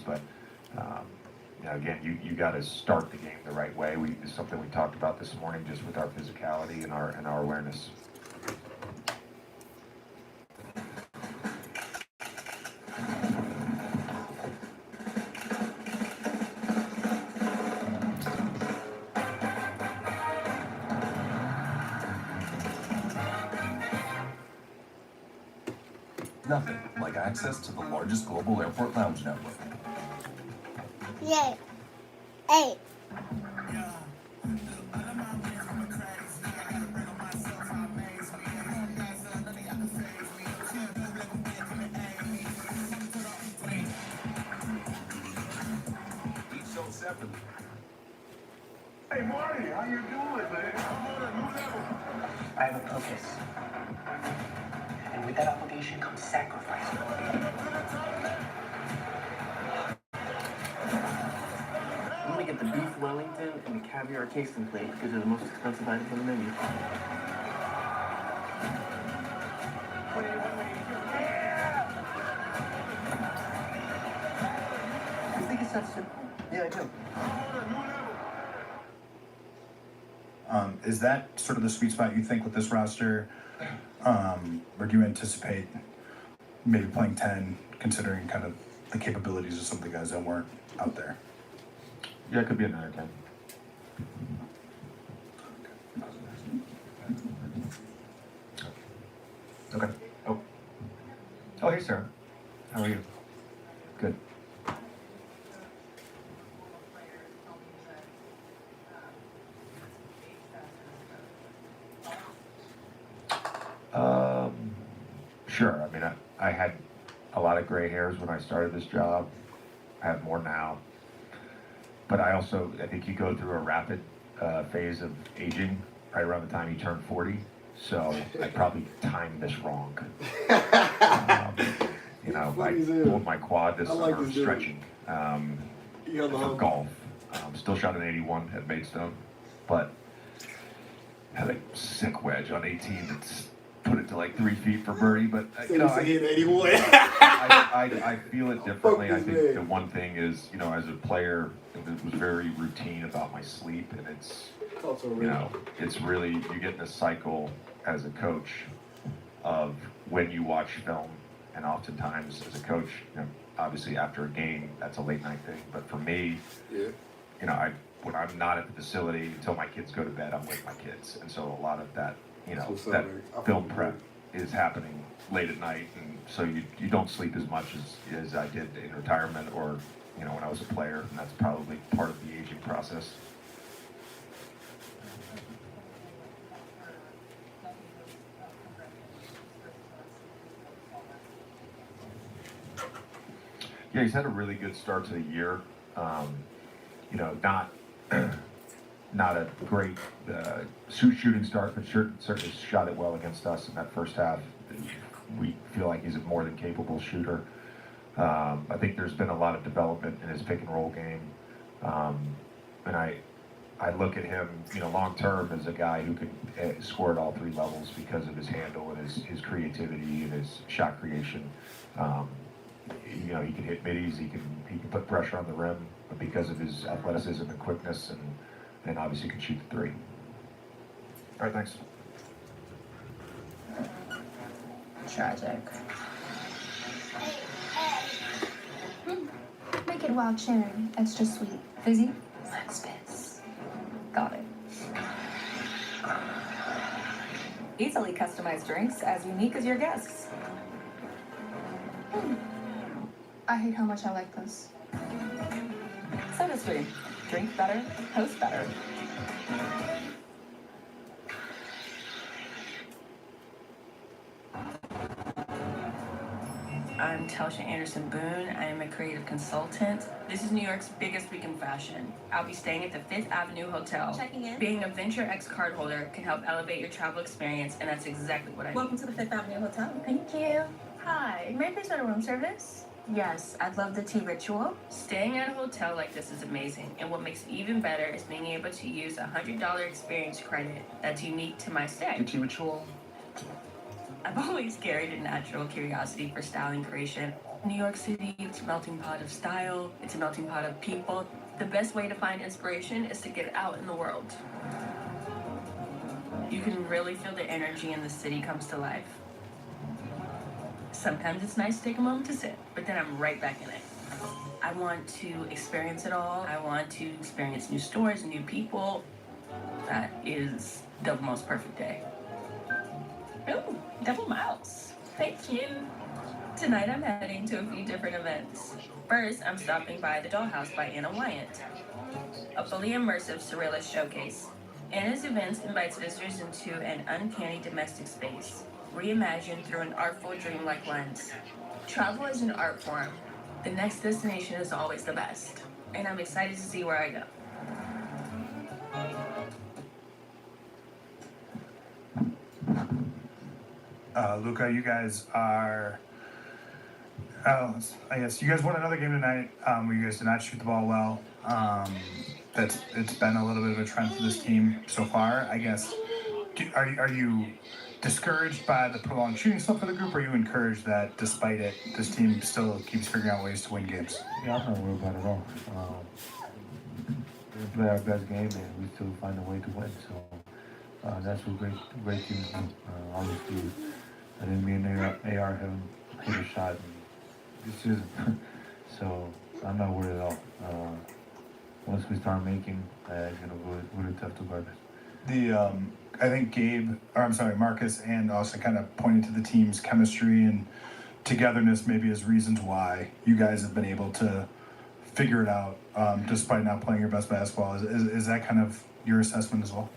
But again, you got to start the game the right way. It's something we talked about this morning, just with our physicality and our awareness. Nothing like access to the largest global airport lounge network. Yay. Hey. Each sold separately. Hey, Marty, how you doing, man? I have a purpose. And with that obligation comes sacrifice. I'm gonna get the beef Wellington and the caviar tasting plate because they're the most expensive items on the menu. You think it's that simple? Yeah, I do. Is that sort of the sweet spot you think with this roster? Or do you anticipate maybe playing 10, considering kind of the capabilities of some of the guys that weren't out there? Yeah, it could be another 10. Okay. Oh, hey, Sarah. How are you? Good. Sure. I mean, I had a lot of gray hairs when I started this job. I have more now. But I think you go through a rapid phase of aging right around the time you turn 40. So I probably timed this wrong. I pulled my quad this summer stretching for golf. Still shot an 81 at Maidstone, but had a sick wedge on 18 that's put it to like 3 feet for birdie. But I feel it differently. I think the one thing is, as a player, it was very routine about my sleep, and it's really, you get in a cycle as a coach of when you watch film, and oftentimes as a coach, obviously after a game, that's a late night thing. But for me, when I'm not at the facility until my kids go to bed, I'm with my kids, and so a lot of that, that film prep is happening late at night, and so you don't sleep as much as I did in retirement or when I was a player, and that's probably part of the aging process. Yeah, he's had a really good start to the year. Not a great shooting start, but certainly shot it well against us in that first half. We feel like he's a more than capable shooter. I think there's been a lot of development in his pick and roll game, and I look at him, long term as a guy who can score at all three levels because of his handle and his creativity and his shot creation. He can hit middies, he can put pressure on the rim, but because of his athleticism and quickness, and obviously can shoot the three. All right, thanks. Tragic. Make it wild cherry, extra sweet. Fizzy? Max Fizz. Got it. Easily customized drinks, as unique as your guests. I hate how much I like this. SodaStream. Drink better, host better. I'm Telsha Anderson Boone. I am a creative consultant. This is New York's biggest week in fashion. I'll be staying at the Fifth Avenue Hotel. Checking in. Being a Venture X cardholder can help elevate your travel experience, and that's exactly what I do. Welcome to the Fifth Avenue Hotel. Thank you. Hi, may I please order room service? Yes, I'd love the tea ritual. Staying at a hotel like this is amazing, and what makes it even better is being able to use a $100 experience credit that's unique to my stay. The tea ritual? I've always carried a natural curiosity for styling creation. New York City, it's a melting pot of style, it's a melting pot of people. The best way to find inspiration is to get out in the world. You can really feel the energy and the city comes to life. Sometimes it's nice to take a moment to sit, but then I'm right back in it. I want to experience it all. I want to experience new stores, new people. That is the most perfect day. Ooh, double mouse. Thank you. Tonight I'm heading to a few different events. First, I'm stopping by the Dollhouse by Anna Wyant, a fully immersive surrealist showcase. Anna's events invites visitors into an uncanny domestic space, reimagined through an artful, dreamlike lens. Travel is an art form. The next destination is always the best, and I'm excited to see where I go. Luca, you guys are, I guess you guys won another game tonight where you guys did not shoot the ball well. It's been a little bit of a trend for this team so far. I guess, are you discouraged by the prolonged shooting stuff for the group, or are you encouraged that despite it, this team still keeps figuring out ways to win games? Yeah, I'm not worried about it at all. We play our best game and we still find a way to win. So that's what great teams do. Obviously, I didn't mean AR haven't hit a shot this season. So I'm not worried at all. Once we start making, it's gonna be really tough to guard us. I think Marcus and Austin kind of pointed to the team's chemistry and togetherness maybe as reasons why you guys have been able to figure it out despite not playing your best basketball. Is that kind of your assessment as well?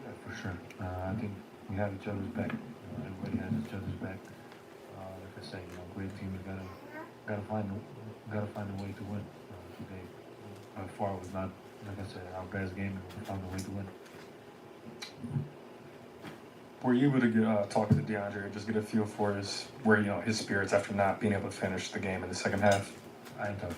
Yeah, for sure. I think we have each other's back. Everybody has each other's back. Like I say, great teams gotta find a way to win. Today, by far was not, like I said, our best game, and we found a way to win. Were you able to talk to DeAndre and just get a feel for his spirits after not being able to finish the game in the second half? I ain't talking.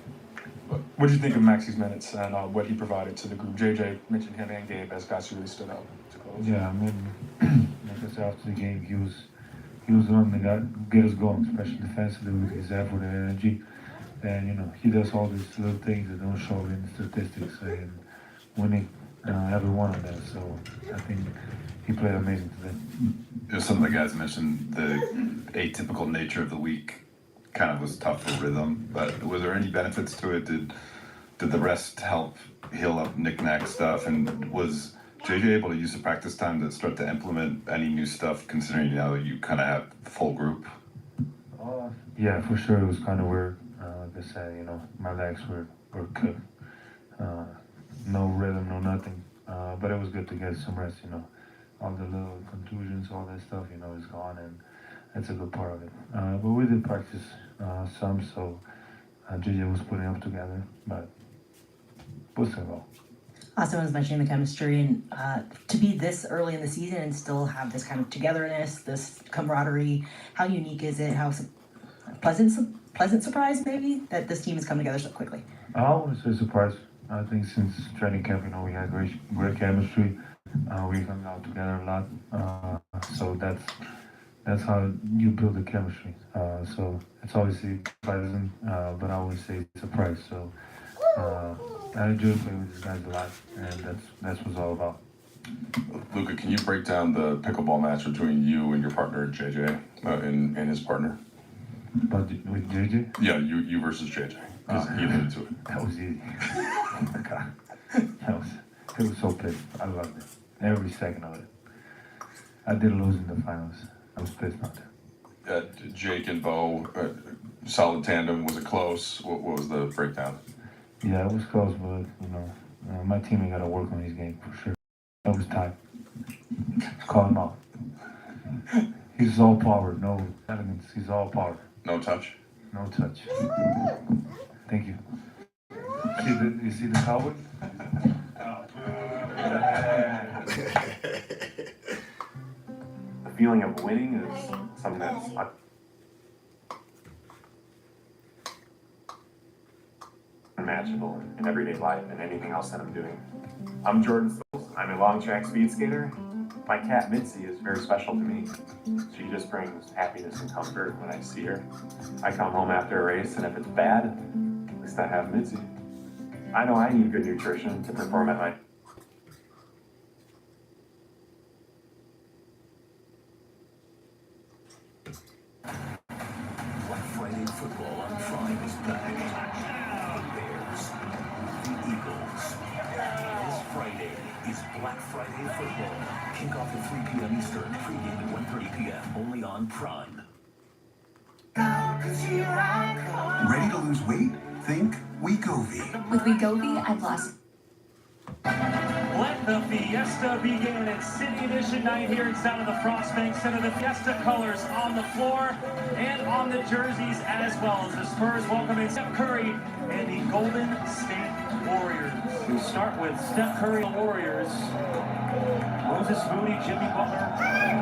What did you think of Maxi's minutes and what he provided to the group? JJ mentioned him and Gabe as guys who really stood out to close. Yeah, I mean, like I said, after the game, he was the one that get us going, especially defensively with his effort and energy. And he does all these little things that don't show in the statistics, and winning every one of them. So I think he played amazing today. Some of the guys mentioned the atypical nature of the week kind of was tough for rhythm, but was there any benefits to it? Did the rest help heal up knick-knack stuff? And was JJ able to use the practice time to start to implement any new stuff, considering now that you kind of have the full group? Yeah, for sure. It was kind of weird. Like I said, my legs were cooked. No rhythm, no nothing. But it was good to get some rest, all the little contusions, all that stuff, is gone, and that's a good part of it. But we did practice some, so JJ was putting up together, but we'll still go. Austin was mentioning the chemistry, and to be this early in the season and still have this kind of togetherness, this camaraderie, how unique is it? How pleasant surprise maybe that this team has come together so quickly? I wouldn't say surprise. I think since training camp, we had great chemistry. We hung out together a lot, so that's how you build the chemistry. So it's obviously pleasant, but I wouldn't say surprise. So I enjoy playing with these guys a lot, and that's what it's all about. Luca, can you break down the pickleball match between you and your partner JJ and his partner? But with JJ? Yeah, you versus JJ. Because he alluded to it. That was easy. Oh my God, it was so pissed. I loved it, every second of it. I did lose in the finals. I was pissed on it. Jake and Bo, solid tandem. Was it close? What was the breakdown? Yeah, it was close, but my teammate got to work on his game for sure. That was tight. Call him out. He's all power, no elegance. He's all power. No touch? No touch. Thank you. You see the cowboy? The feeling of winning is something that's unmatchable in everyday life and anything else that I'm doing. I'm Jordan Stolz. I'm a long track speed skater, My cat Mitzi is very special to me. She just brings happiness and comfort when I see her. I come home after a race, and if it's bad, at least I have Mitzi. I know I need good nutrition to perform at my Black Friday football on Prime is back. The Bears, the Eagles. This Friday is Black Friday football. Kickoff at 3 p.m. Eastern, pregame at 1:30 p.m. only on Prime. Ready to lose weight? Think Wegovy. With Wegovy, I've lost. Let the fiesta begin. It's City Edition night here inside of the Frost Bank Center. The fiesta colors on the floor and on the jerseys as well as the Spurs welcoming Steph Curry and the Golden State Warriors. We start with Steph Curry and the Warriors. Moses Moody, Jimmy Butler,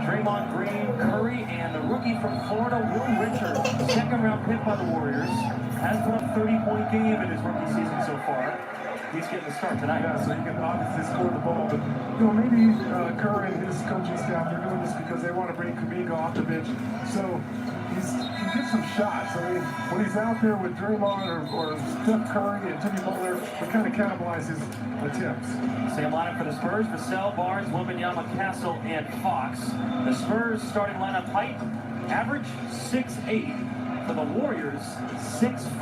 Draymond Green, Curry, and the rookie from Florida, Will Richard. Second round pick by the Warriors. Has put up a 30-point game in his rookie season so far. He's getting the start tonight. Yeah, so he can obviously score the ball. But, maybe Curry and his coaching staff are doing this because they want to bring Kuminga off the bench. So he can get some shots. I mean, when he's out there with Draymond or Steph Curry and Jimmy Butler, they kind of cannibalize his attempts. Same lineup for the Spurs: Vassell, Barnes, Wembanyama, Castle, and Fox. The Spurs starting lineup height, average 6'8". For the Warriors, 6'5".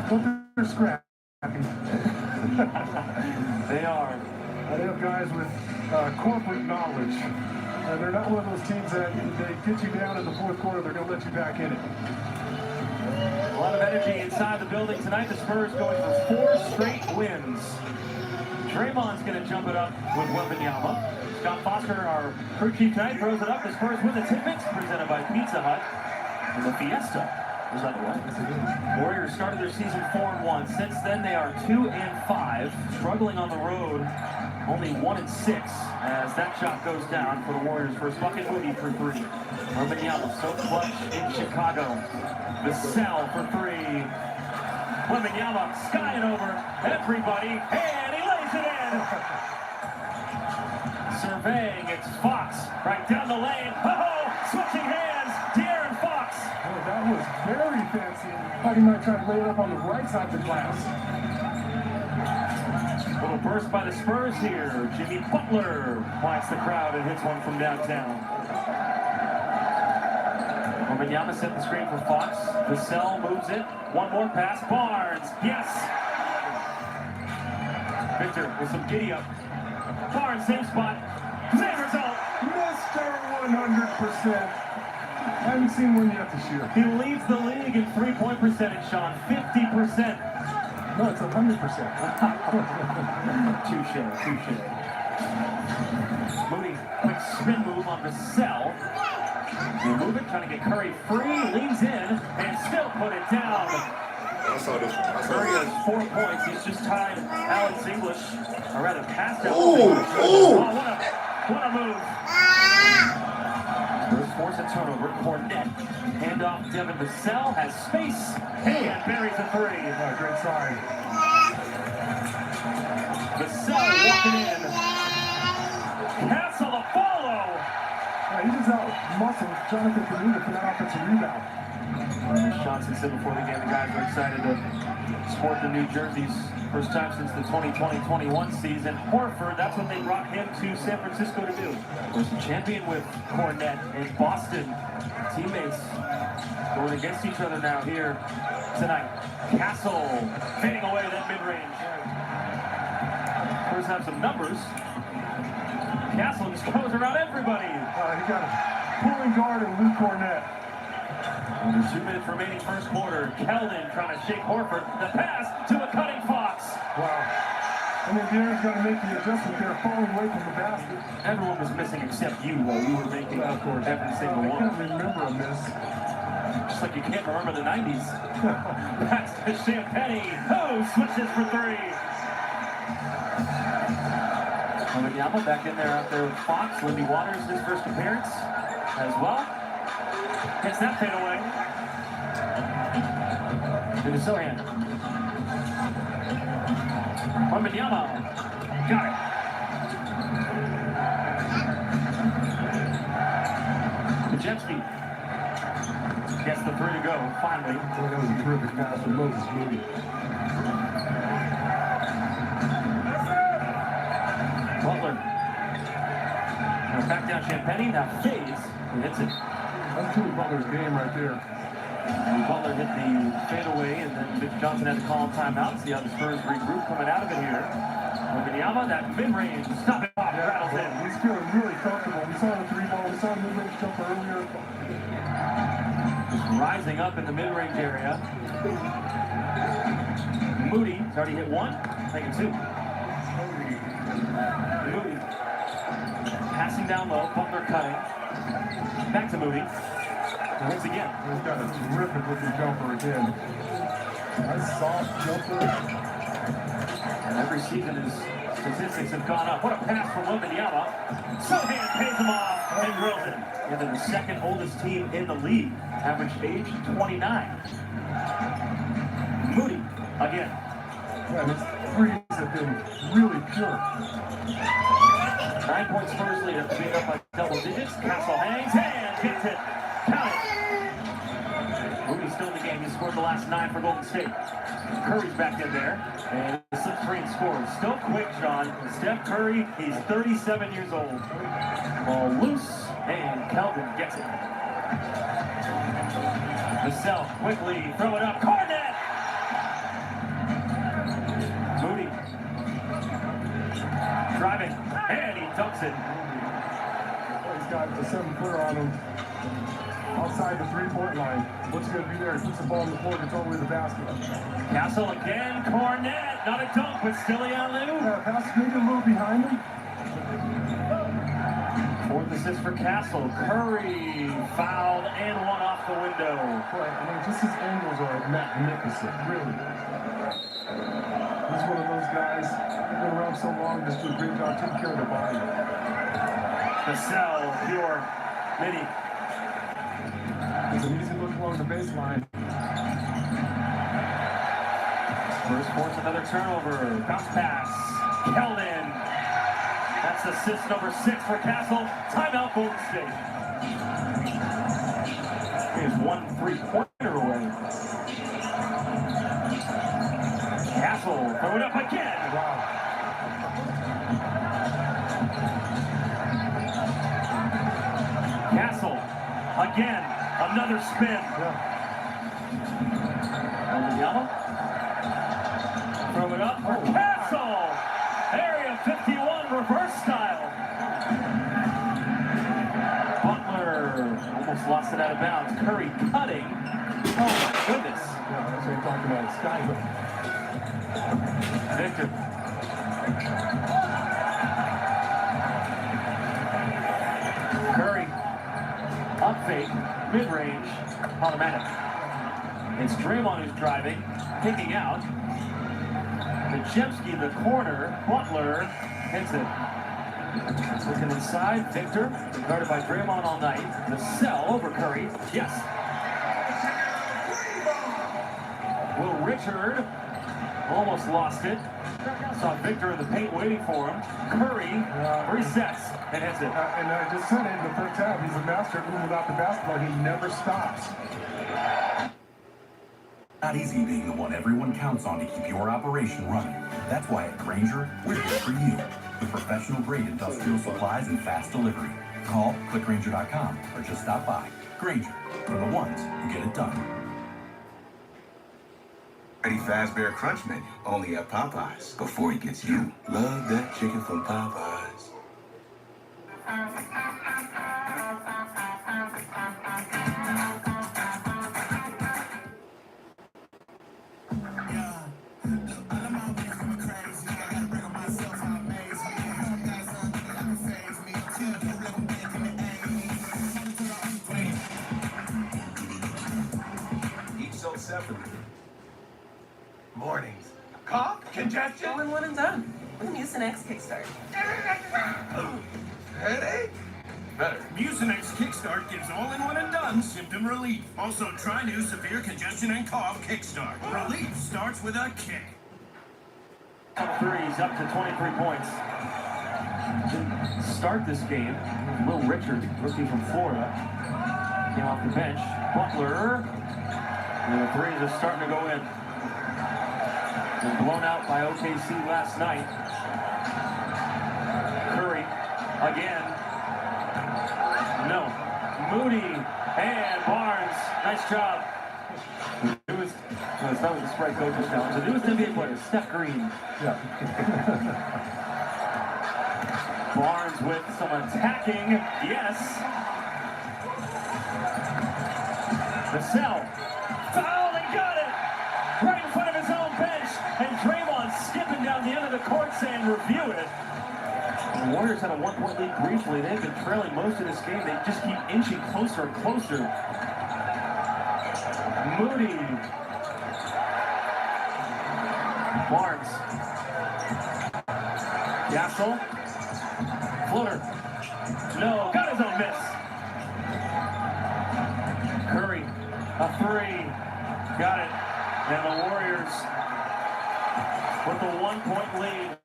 But they're scrappy. They are. They have guys with corporate knowledge. They're not one of those teams that they get you down in the fourth quarter, they're going to let you back in it. A lot of energy inside the building tonight. The Spurs going for 4 straight wins. Draymond's going to jump it up with Wembanyama. Scott Foster, our crew chief tonight, throws it up. The Spurs win the Tidbits, presented by Pizza Hut. And the Fiesta is underway. Warriors started their season 4-1. Since then, they are 2-5, struggling on the road. Only 1-6 as that shot goes down for the Warriors. First bucket, Moody for 3. Wembanyama so clutch in Chicago. Vassell for 3. Wembanyama skying over everybody, and he lays it in. Surveying, it's Fox right down the lane. Oh, switching hands, De'Aaron Fox. Oh, that was very fancy. I thought he might try to lay it up on the right side of the glass. Little burst by the Spurs here. Jimmy Butler quiets the crowd and hits one from downtown. Wembanyama set the screen for Fox. Vassell moves it. One more pass. Barnes. Yes. Victor with some giddy up. Barnes, same spot. Same result. Mr. 100%. I haven't seen one yet this year. He leads the league in three-point percentage, Sean. 50%. No, it's 100%. Touche. Moody, quick spin move on Vassell. They move it, trying to get Curry free, leans in, and still put it down. Curry has 4 points. He's just tied Alex English, or rather passed out. Oh, what a move. Spurs force a turnover. Cornette, handoff. Devin Vassell has space and buries a 3. Oh, great sign. Vassell walking in. Castle to follow. Yeah, he just out-muscled Jonathan Kuminga for that offensive rebound. Johnson said before the game the guys are excited to sport the new jerseys. First time since the 2020-21 season. Horford, that's what they brought him to San Francisco to do. Was the champion with Cornette in Boston. Teammates going against each other now here tonight. Castle fading away that mid-range. Spurs have some numbers. Castle just goes around everybody. He got a pulling guard in Luke Cornette. Under 2 minutes remaining first quarter. Keldon trying to shake Horford. The pass to a cutting Fox. Wow. And then De'Aaron's got to make the adjustment there, falling away from the basket. Everyone was missing except you, while you were making every single one. I can't remember a miss. Just like you can't remember the 90s. Pass to Champagne. Oh, switches for 3. Wembanyama back in there out there with Fox. Lindy Waters, his first appearance as well. Gets that fade away. To the Sohan. Wembanyama. Got it. Gets the three to go, finally. That was a terrific pass from Moses Moody. Butler. Now back down Champagny, now fades, and hits it. That's Jimmy Butler's game right there. And Butler hit the fadeaway, and then Mitch Johnson had to call timeout. See how the Spurs regroup coming out of it here. Wembanyama, that mid-range, stop it off, rattles in. He's feeling really comfortable. We saw the three ball, we saw the mid-range jumper earlier. Just rising up in the mid-range area. Moody has already hit one, taking two. Moody passing down low, Butler cutting. Back to Moody. And hits again. He's got a terrific looking jumper again. Nice soft jumper. And every season his statistics have gone up. What a pass from Wembanyama. Sohan pays him off and drills it. And they're the second oldest team in the league. Average age 29. Moody again. Yeah, his threes have been really pure. 9 point Spurs lead after being up by double digits. Castle hangs and gets it. Count it. Moody still in the game. He scored the last 9 for Golden State. Curry's back in there. And he slips free and scores. Still quick, Sean. Steph Curry, he's 37 years old. Ball loose, and Calvin gets it. Vassell quickly, throw it up. Cornet! Moody. Driving, and he dunks it. He's got the 7-footer on him. Outside the three-point line. What's going to be there? He puts the ball on the floor, gets all the way to the basket. Castle again, Cornet. Not a dunk, but still a alley-oop. Yeah, pass maybe a little behind him. Fourth assist for Castle. Curry fouled and one off the window. Boy, I mean, just his angles are magnificent, really. He's one of those guys, he's been around so long, just do a great job taking care of the body. Vassell, pure, mini. It's an easy look along the baseline. Spurs force another turnover. Bounce pass. Keldon. That's assist number 6 for Castle. Timeout Golden State. He is 1 3-pointer away. Castle, throw it up again. Wow. Castle, again, another spin. Wembanyama, throw it up for Castle. Area 51, reverse style. Butler almost lost it out of bounds. Curry cutting. Oh my goodness. Yeah, that's what I'm talking about. Skyhook. Victor. Curry. Up fake. Mid-range. Automatic. It's Draymond who's driving. Kicking out. Majewski, the corner. Butler hits it. Looking inside. Victor. Guarded by Draymond all night. The sell over Curry. Yes. Will Richard almost lost it. Saw Victor in the paint waiting for him. Curry resets and hits it. And I just said it in the first half. He's a master at moving without the basketball. He never stops. Not easy being the one everyone counts on to keep your operation running. That's why at Grainger, we're here for you. With professional-grade industrial supplies and fast delivery. Call, clickgrainger.com, or just stop by. Grainger, for the ones who get it done. Ready Fast Bear Crunch menu, only at Popeyes. Before he gets you, love that chicken from Popeyes. Each sold separately. Mornings. Cough, congestion, All in one and done. With Mucinex Kickstart. headache. Better. Mucinex Kickstart gives all-in-one and done symptom relief. Also, try new severe congestion and cough Kickstart. Relief starts with a kick. Threes up to 23 points. To start this game, Will Richard, rookie from Florida. came off the bench. Butler. And the threes are starting to go in. Been blown out by OKC last night. Curry again. No. Moody and Barnes. Nice job. It's not the Sprite coaches challenge. The newest NBA player, Steph Green. Yeah. Barnes with some attacking. Yes. Vassell. Foul, they got it! Right in front of his own bench. And Draymond skipping down the end of the court saying, review it. The Warriors had a 1-point lead briefly. They've been trailing most of this game. They just keep inching closer and closer. Moody. Barnes. Gasol. Floater. No, got his own miss. Curry. A three. Got it. And the Warriors with the 1-point lead.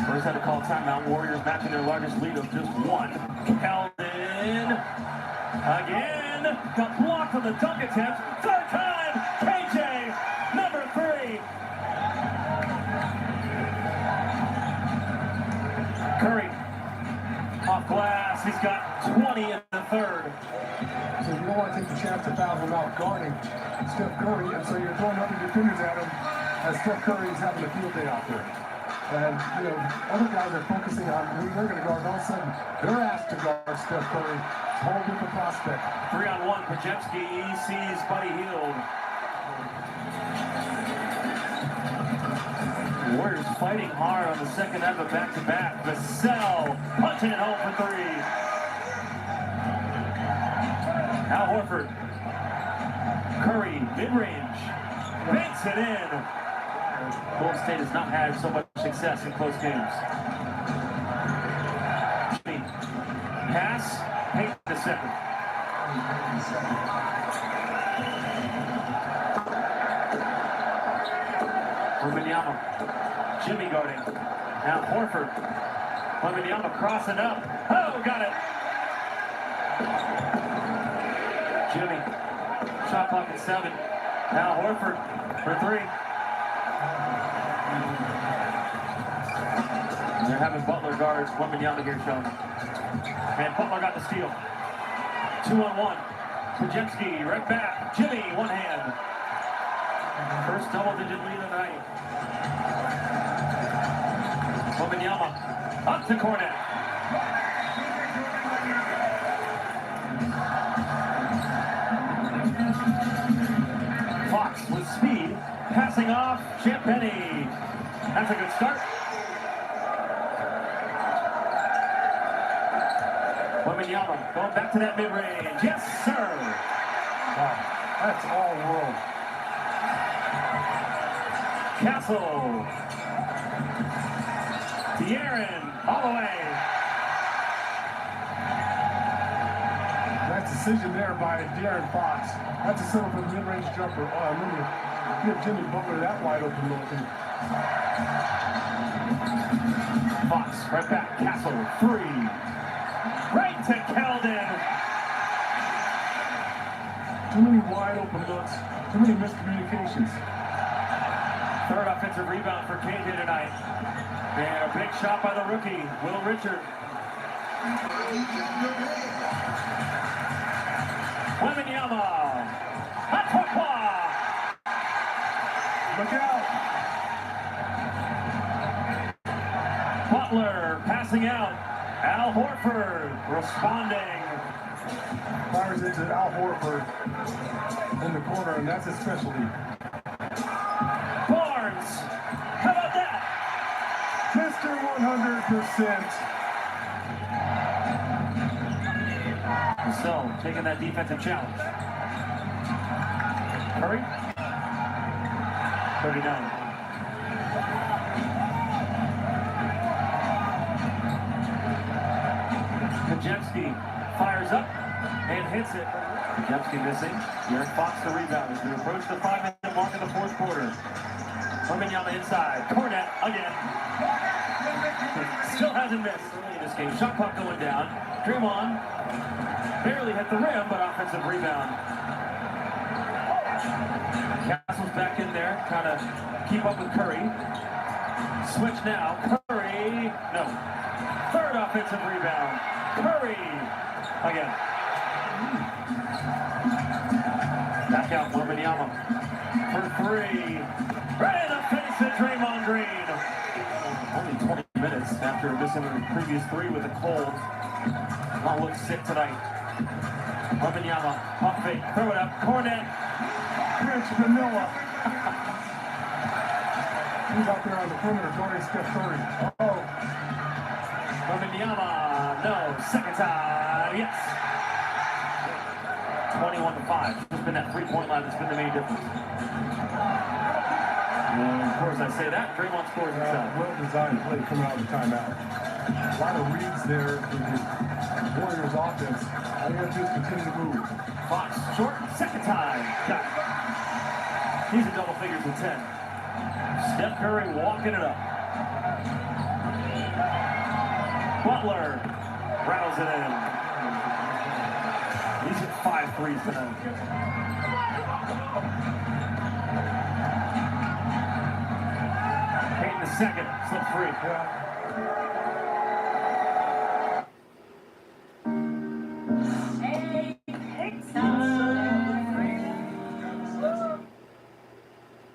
First had to call timeout. Warriors matching their largest lead of just one. Keldon. Again. Got blocked on the dunk attempt. Third time. KJ. Number 3. Curry. Off glass. He's got 20 in the third. So you don't want to take the chance to foul him out guarding Steph Curry, and so you're throwing other defenders at him as Steph Curry is having a field day out there. And, you know, other guys are focusing on who they're going to guard. All of a sudden, they're asked to guard Steph Curry. It's a whole different prospect. 3-on-1. Pajemski sees Buddy Hield. The Warriors fighting hard on the second half of back-to-back. Vassell punching it home for 3. Al Horford. Curry, mid-range. Banks it in. Golden State has not had so much success in close games. Pass. Paint to second. Wembanyama. Jimmy guarding. Now Horford. Wembanyama crossing up. Oh, got it. Jimmy. Shot clock at 7. Now Horford for 3. They're having Butler guards. Wembanyama here shown. And Butler got the steal. 2-on-1. Pajemski right back. Jimmy, one hand. First double-digit lead of the night. Wembanyama up to Cornet. Fox with speed, passing off Champagny. That's a good start. Wembanyama going back to that mid-range. Yes, sir. Wow, that's all world. Castle. De'Aaron all the way. That decision there by De'Aaron Fox. That's a set up a mid-range jumper. Remember, give Jimmy Butler that wide open look. Fox right back. Castle 3. Right to Keldon. Too many wide open looks. Too many miscommunications. Third offensive rebound for KJ tonight. And a big shot by the rookie, Will Richard. Wembanyama. Atokwa. Look out. Butler passing out. Al Horford responding. Fires into Al Horford in the corner, and that's his specialty. Barnes. How about that? Mr. 100%. So, taking that defensive challenge. Curry. 39. Pajemski fires up and hits it. Pajemski missing. De'Aaron Fox the rebound as we approach the 5-minute mark of the fourth quarter. Wembanyama inside. Cornet again. Still hasn't missed early in this game. Shot clock going down. Draymond barely hit the rim, but offensive rebound. Castle's back in there, trying to keep up with Curry. Switch now. Curry. No. Third offensive rebound. Curry. Again. Back out Wembanyama for three. Right in the face of Draymond Green. Only 20 minutes after missing the previous three with a cold. All looks sick tonight. Wembanyama, pump fake, throw it up, Cornet. Here's Vanilla. He's out there on the perimeter guarding Steph Curry. Oh. Wembanyama, no, second time, yes. 21-5. It's been that three-point line that's been the main difference. And of course, I say that, Draymond scores himself. Well-designed play coming out of the timeout. A lot of reads there for the Warriors offense. All you have to do is continue to move. Fox, short, second time. Got it. He's in double figures with 10. Steph Curry walking it up. Butler rattles it in. He's at 5 threes tonight. Payton the second, slip free.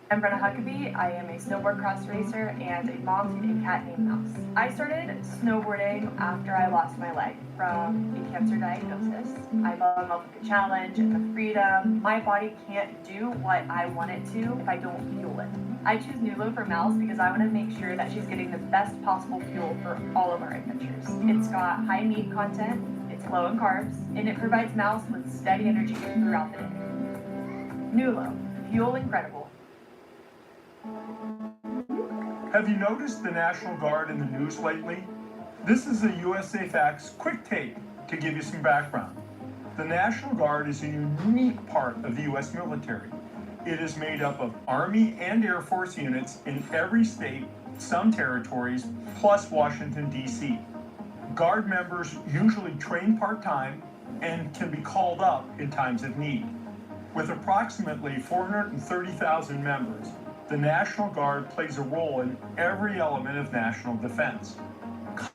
I'm Brenna Huckabee. I am a snowboard cross racer and a mom to a cat named Mouse. I started snowboarding after I lost my leg from a cancer diagnosis. I fell in love with the challenge and the freedom. My body can't do what I want it to if I don't fuel it. I choose Nulo for Mouse because I want to make sure that she's getting the best possible fuel for all of our adventures. It's got high meat content, it's low in carbs, and it provides Mouse with steady energy throughout the day. Nulo, fuel incredible. Have you noticed the National Guard in the news lately? This is a USA Facts quick take to give you some background. The National Guard is a unique part of the U.S. military. It is made up of Army and Air Force units in every state, some territories, plus Washington, D.C. Guard members usually train part-time and can be called up in times of need. With approximately 430,000 members, the National Guard plays a role in every element of national defense.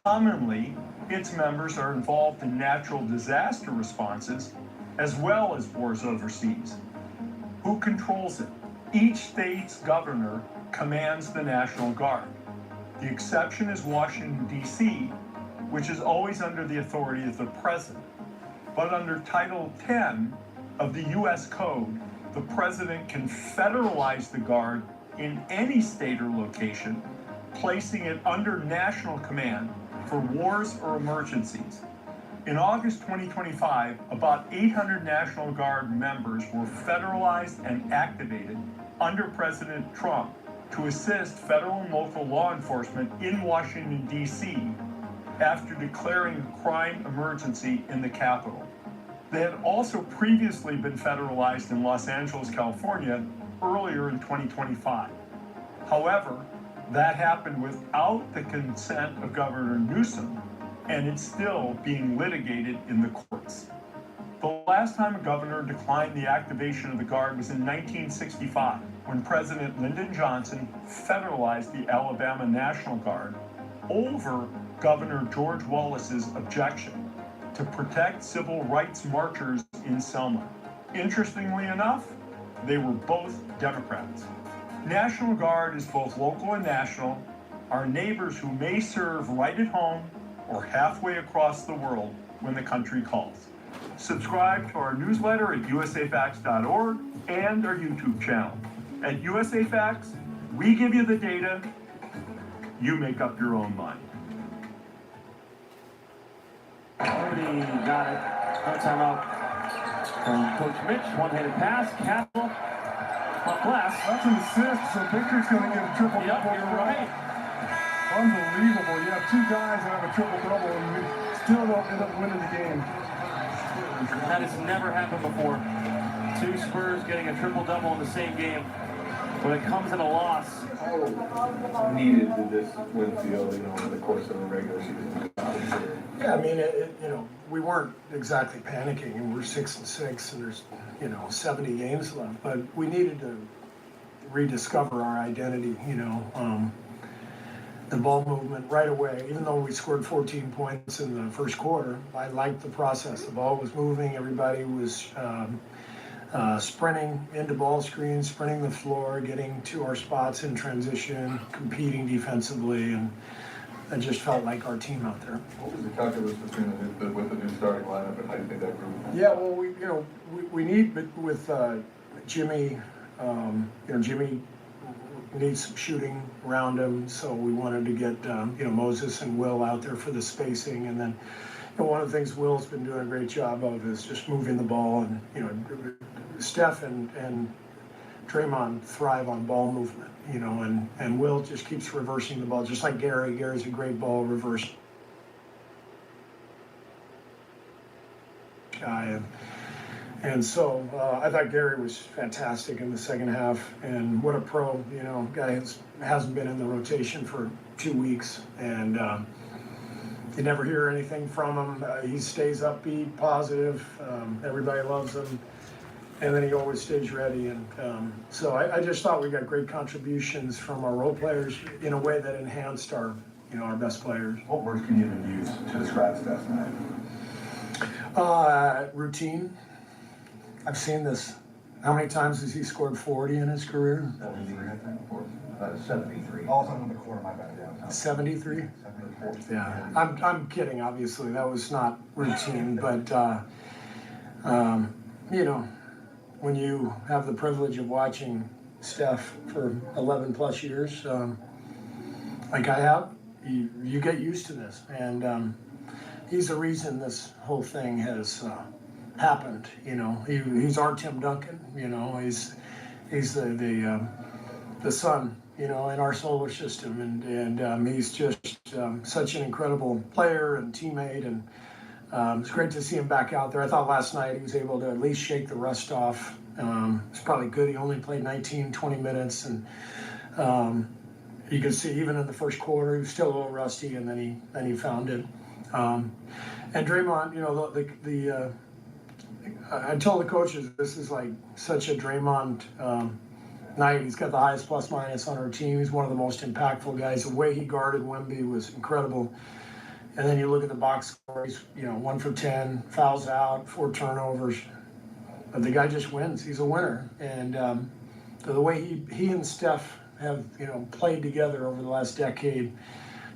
Commonly, its members are involved in natural disaster responses, as well as wars overseas. Who controls it? Each state's governor commands the National Guard. The exception is Washington, D.C., which is always under the authority of the president. But under Title 10 of the U.S. Code, the president can federalize the Guard in any state or location, placing it under national command for wars or emergencies. In August 2025, about 800 National Guard members were federalized and activated under President Trump to assist federal and local law enforcement in Washington, D.C. after declaring a crime emergency in the Capitol. They had also previously been federalized in Los Angeles, California, earlier in 2025. However, that happened without the consent of Governor Newsom, and it's still being litigated in the courts. The last time a governor declined the activation of the Guard was in 1965, when President Lyndon Johnson federalized the Alabama National Guard over Governor George Wallace's objection to protect civil rights marchers in Selma. Interestingly enough, they were both Democrats. National Guard is both local and national, our neighbors who may serve right at home or halfway across the world when the country calls. Subscribe to our newsletter at usafacts.org and our YouTube channel. At USA Facts, we give you the data, you make up your own mind. Already got it. No timeout from Coach Mitch. One-handed pass. Castle off glass. That's an assist, so Victor's going to get a triple double. Yep, you're right. Unbelievable. You have two guys that have a triple double and you still don't end up winning the game. That has never happened before. Two Spurs getting a triple double in the same game. when it comes in a loss. How needed did this win feel, over the course of the regular season? Yeah, I mean, we weren't exactly panicking, and we're 6-6, and there's, 70 games left, but we needed to rediscover our identity, the ball movement right away. Even though we scored 14 points in the first quarter, I liked the process. The ball was moving, everybody was sprinting into ball screens, sprinting the floor, getting to our spots in transition, competing defensively, and I just felt like our team out there. What was the calculus between with the new starting lineup, and how do you think that grew? Yeah, well, we need, but with Jimmy, Jimmy needs some shooting around him, so we wanted to get Moses and Will out there for the spacing, and then one of the things Will's been doing a great job of is just moving the ball, and Steph and Draymond thrive on ball movement, and Will just keeps reversing the ball, just like Gary. Gary's a great ball reverse guy, and so I thought Gary was fantastic in the second half, and what a pro, guy hasn't been in the rotation for 2 weeks, and you never hear anything from him. He stays upbeat, positive, everybody loves him, and then he always stays ready, and so I just thought we got great contributions from our role players in a way that enhanced our best players. What words can you even use to describe Steph tonight? Routine. I've seen this. How many times has he scored 40 in his career? 73, I think. 73. All time on the corner, my bad. Yeah. 73? 74. Yeah. I'm kidding, obviously. That was not routine, but, when you have the privilege of watching Steph for 11 plus years, like I have, you get used to this. And he's the reason this whole thing has happened. He's our Tim Duncan. He's the sun, in our solar system, and he's just such an incredible player and teammate, and it's great to see him back out there. I thought last night he was able to at least shake the rust off. It's probably good. He only played 19-20 minutes, and you can see even in the first quarter he was still a little rusty, and then he found it. And Draymond, I told the coaches this is like such a Draymond night. He's got the highest plus minus on our team. He's one of the most impactful guys. The way he guarded Wemby was incredible. And then you look at the box score, he's 1 for 10, fouls out, 4 turnovers. But the guy just wins. He's a winner. And the way he and Steph have played together over the last decade,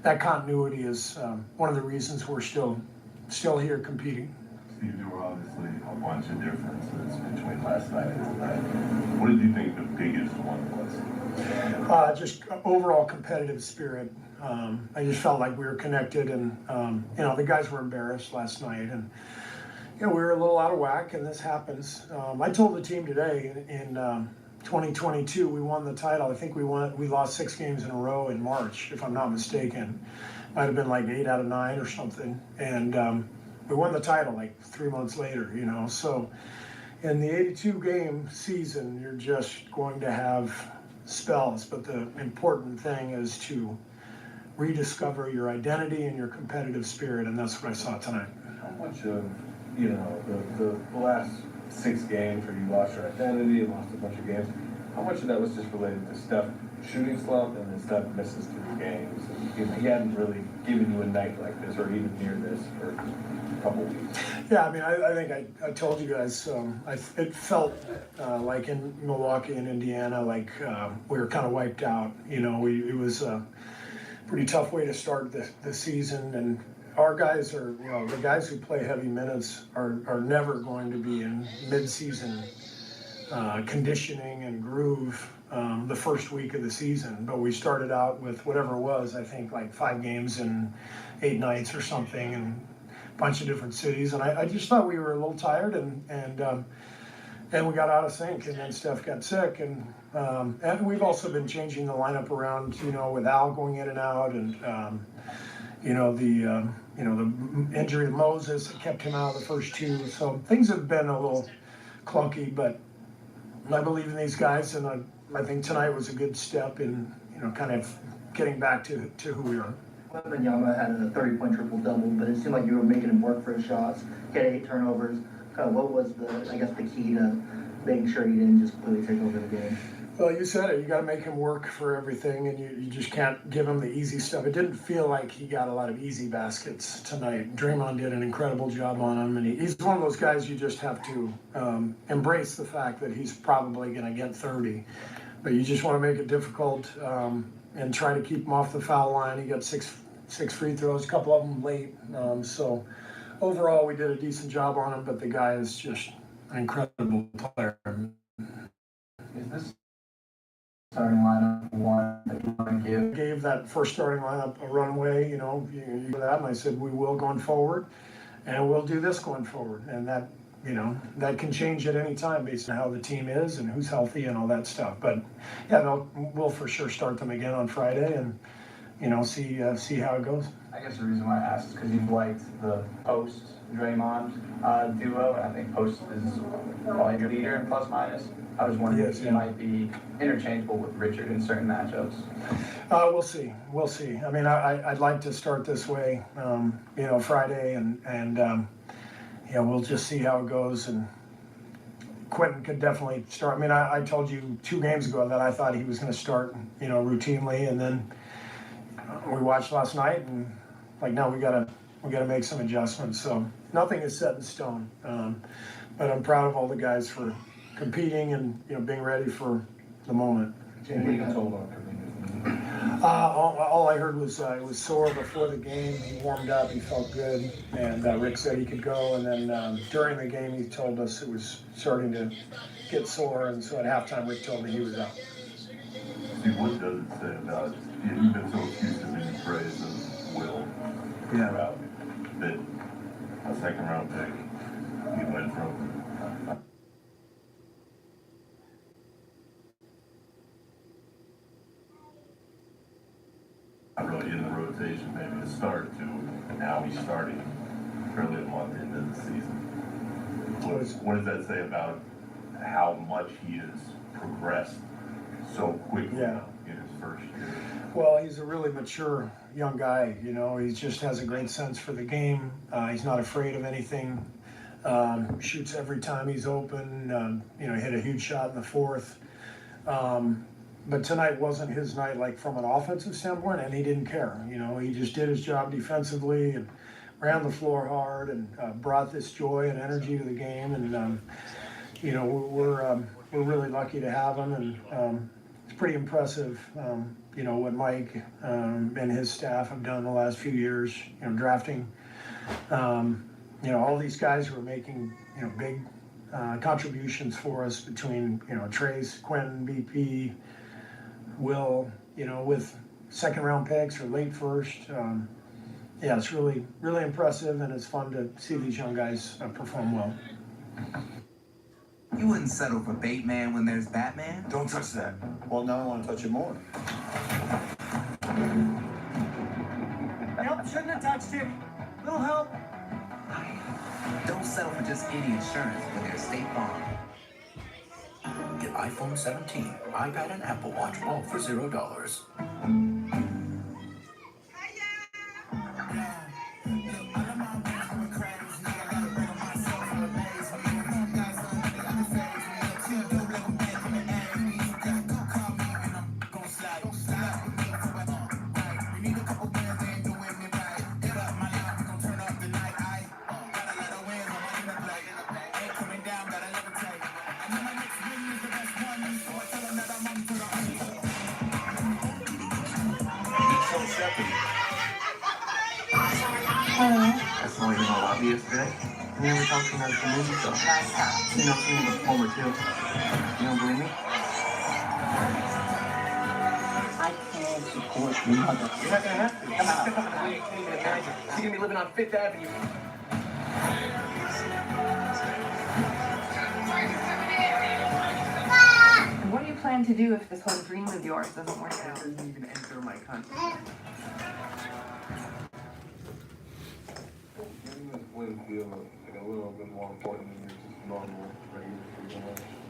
that continuity is one of the reasons we're still here competing. Steve, there were obviously a bunch of differences between last night and tonight. What did you think the biggest one was? Just overall competitive spirit. I just felt like we were connected, and the guys were embarrassed last night, and we were a little out of whack, and this happens. I told the team today in 2022 we won the title. I think we lost 6 games in a row in March, if I'm not mistaken. Might have been like 8 out of 9 or something, and we won the title like 3 months later. So in the 82 game season, you're just going to have spells, but the important thing is to rediscover your identity and your competitive spirit, and that's what I saw tonight. How much of the last 6 games where you lost your identity and lost a bunch of games, how much of that was just related to Steph shooting slump, and then Steph misses 3 games? And, he hadn't really given you a night like this, or even near this, for a couple weeks. Yeah, I mean, I think I told you guys, it felt like in Milwaukee and Indiana, like we were kind of wiped out. It was a pretty tough way to start the season, and our guys are, the guys who play heavy minutes are never going to be in mid-season conditioning and groove the first week of the season. But we started out with whatever it was, I think like 5 games and 8 nights or something, and a bunch of different cities. And I just thought we were a little tired, and we got out of sync, and then Steph got sick, and we've also been changing the lineup around, with Al going in and out, and the injury to Moses that kept him out of the first 2. So things have been a little clunky, but I believe in these guys, and I think tonight was a good step in, kind of getting back to who we are. Wembanyama had a 30-point triple-double, but it seemed like you were making him work for his shots. He had 8 turnovers. Kind of what was the key to making sure he didn't just completely take over the game? Well, you said it. You got to make him work for everything, and you just can't give him the easy stuff. It didn't feel like he got a lot of easy baskets tonight. Draymond did an incredible job on him, and he's one of those guys you just have to embrace the fact that he's probably going to get 30. But you just want to make it difficult and try to keep him off the foul line. He got six free throws, a couple of them late. So overall, we did a decent job on him, but the guy is just an incredible player. Is this starting lineup one that you want to give? Gave that first starting lineup a runway, you that, and I said we will going forward, and we'll do this going forward, and that, that can change at any time based on how the team is and who's healthy and all that stuff. But yeah, we'll for sure start them again on Friday and see how it goes. I guess the reason why I asked is because you've liked the post Draymond duo, and I think post is probably your leader in plus minus. I was wondering if he might be interchangeable with Richard in certain matchups. We'll see. I mean, I'd like to start this way, Friday, and we'll just see how it goes. And Quentin could definitely start. I mean, I told you 2 games ago that I thought he was going to start, routinely, and then we watched last night, and now we gotta make some adjustments. So nothing is set in stone, but I'm proud of all the guys for competing and being ready for the moment. All I heard was it was sore before the game. He warmed up, he felt good, and Rick said he could go. And then during the game, he told us it was starting to get sore, and so at halftime, Rick told me he was out. See, what does it say about you've been so effusive in your praise of Will throughout that a second-round pick you went from? I wrote in the rotation maybe to start to, and now he's starting early a month into the season. What does that say about how much he has progressed so quickly in his first year? Well, he's a really mature young guy. He just has a great sense for the game. He's not afraid of anything. Shoots every time he's open. Hit a huge shot in the fourth. But tonight wasn't his night, from an offensive standpoint, and he didn't care. He just did his job defensively and ran the floor hard and brought this joy and energy to the game. And we're really lucky to have him, and it's pretty impressive. What Mike and his staff have done the last few years. Drafting. All these guys who are making big contributions for us between Trace, Quentin, BP. Will, with second round picks or late first. It's really, really impressive, and it's fun to see these young guys perform well. You wouldn't settle for bait man when there's Batman? Don't touch that. Well, now I want to touch it more. Nope, shouldn't have touched it. Little help. Don't settle for just any insurance when there's State Farm. Get iPhone 17, iPad, and Apple Watch all for $0. That's not even all obvious today. We never talked to the movie, so something with Homer too. You don't believe me? I can't support your mother. You're not gonna have to. Come on, step up in the way you can't even imagine. You're gonna be living on Fifth Avenue. What do you plan to do if this whole dream of yours doesn't work out? It doesn't even enter my country. Win feel like a little bit more important than your just normal regular season match.